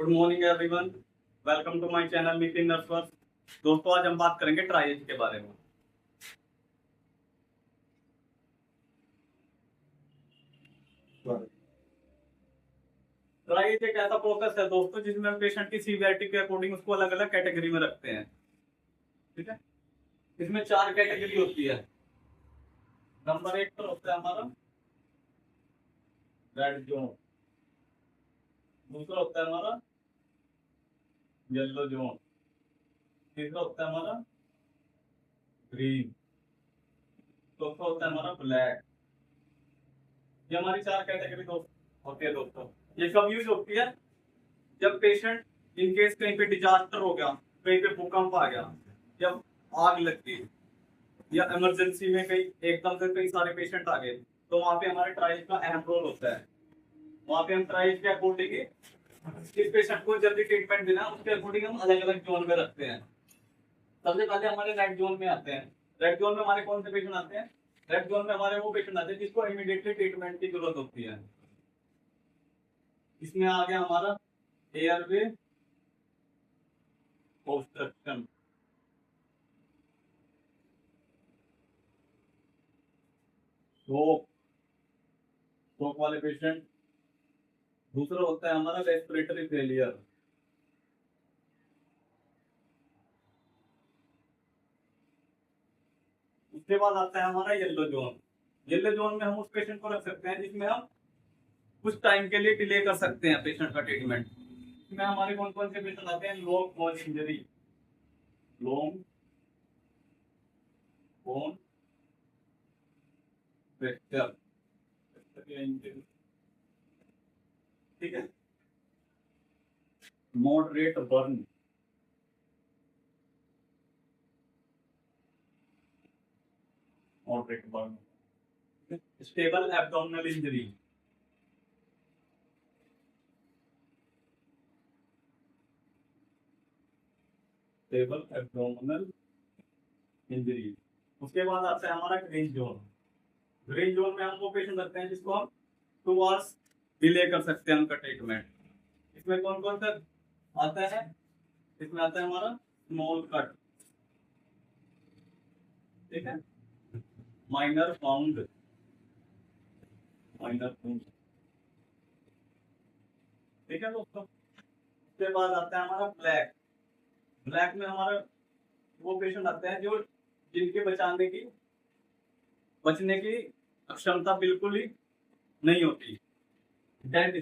Good morning everyone, welcome to my channel Nitin Nurseverse. दोस्तों, आज हम बात करेंगे ट्राइएज के बारे में। ट्राइएज एक ऐसा प्रोसेस है दोस्तों जिसमें हम पेशेंट की सीवियरिटी के अकॉर्डिंग उसको अलग अलग कैटेगरी में रखते हैं। ठीक है, इसमें 4 कैटेगरी होती है। नंबर 1 पर होता है हमारा रेड जोन, दूसरा होता है हमारा येलो जोन, तीसरा होता है हमारा ग्रीन, चौथा होता है हमारा ब्लैक। ये हमारी 4 कैटेगरी होती है दोस्तों। ये कब यूज होती है? जब पेशेंट इन केस कहीं पे डिजास्टर हो गया, कहीं पे भूकंप आ गया, जब आग लग गई या इमरजेंसी में कहीं एकदम से कई सारे पेशेंट आ गए, तो वहां पे हमारे ट्राइज का अहम रोल होता है। वहां पे हम ट्राइज के अकॉर्डिंग इस पेशेंट को जल्दी ट्रीटमेंट देना, उसके अकॉर्डिंग हम अलग अलग जोन में रखते हैं। सबसे पहले हमारे रेड जोन में आते हैं। रेड जोन में हमारे कौन से पेशेंट आते हैं? रेड जोन में हमारे वो पेशेंट आते हैं जिसको इमीडिएटली ट्रीटमेंट की जरूरत होती है। इसमें आ गया हमारा एयरवे ऑब्स्ट्रक्शन, स्ट्रोक वाले पेशेंट। दूसरा होता है हमारा रेस्पिरेटरी फेलियर। उसके बाद आता है हमारा येलो जोन। येलो जोन में हम उस पेशेंट को रख सकते हैं जिसमें हम कुछ टाइम के लिए डिले कर सकते हैं पेशेंट का ट्रीटमेंट। इसमें हमारे कौन कौन से पेशेंट आते हैं? Long bone injury, long bone fracture, ठीक है, moderate burn, moderate burn, stable abdominal injury, stable abdominal injury. उसके बाद आता है हमारा ग्रीन जोन। ग्रीन जोन में हम वो पेशेंट रखते हैं जिसको हम 2 आवर्स डिले कर सकते हैं उनका ट्रीटमेंट। इसमें कौन कौन सा आता है? इसमें आता है हमारा स्मॉल कट, ठीक है, माइनर फाउंड, माइनर फाउंड, ठीक है दोस्तों। उसके बाद आता है हमारा ब्लैक। ब्लैक में हमारा वो पेशेंट आते हैं जो जिनके बचने की क्षमता बिल्कुल ही नहीं होती, डेड।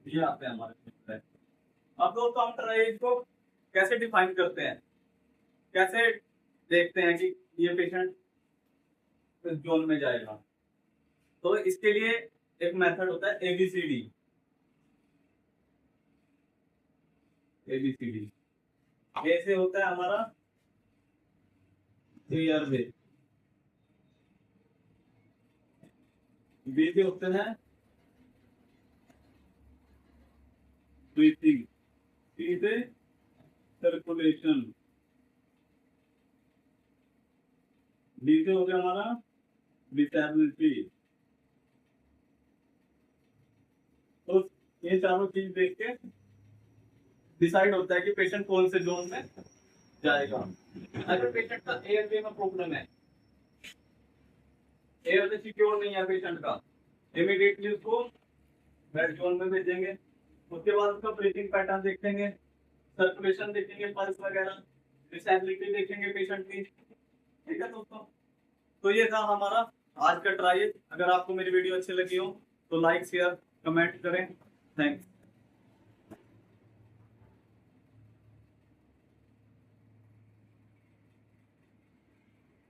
ये आते हैं हमारे ब्लैक। अब दोस्तों, हम ट्राइज को कैसे डिफाइन करते हैं, कैसे देखते हैं कि ये पेशेंट इस जोन में जाएगा? तो इसके लिए एक मेथड होता है एबीसीडी। एबीसीडी ऐसे होता है हमारा एयरवे, बी से होते हैं ब्रीथिंग, सी से सर्कुलेशन, डी से हो गया हमारा डिसेबिलिटी। तो ये चारों चीज देख के डिसाइड होता है कि पेशेंट कौन से जोन में जाएगा। अगर पेशेंट का एयरवे में प्रॉब्लम है, एयरवे सिक्योर नहीं है पेशेंट का, इमीडिएटली उसको रेड जोन में भेजेंगे। उसके बाद उसका ब्रीथिंग पैटर्न देखेंगे, सर्कुलेशन देखेंगे, पल्स वगैरह, डिसेबिलिटी देखेंगे पेशेंट की। ठीक है दोस्तों, तो ये था हमारा आज का ट्रायल। अगर आपको मेरी वीडियो अच्छी लगी हो तो लाइक शेयर कमेंट करें। थैंक्स।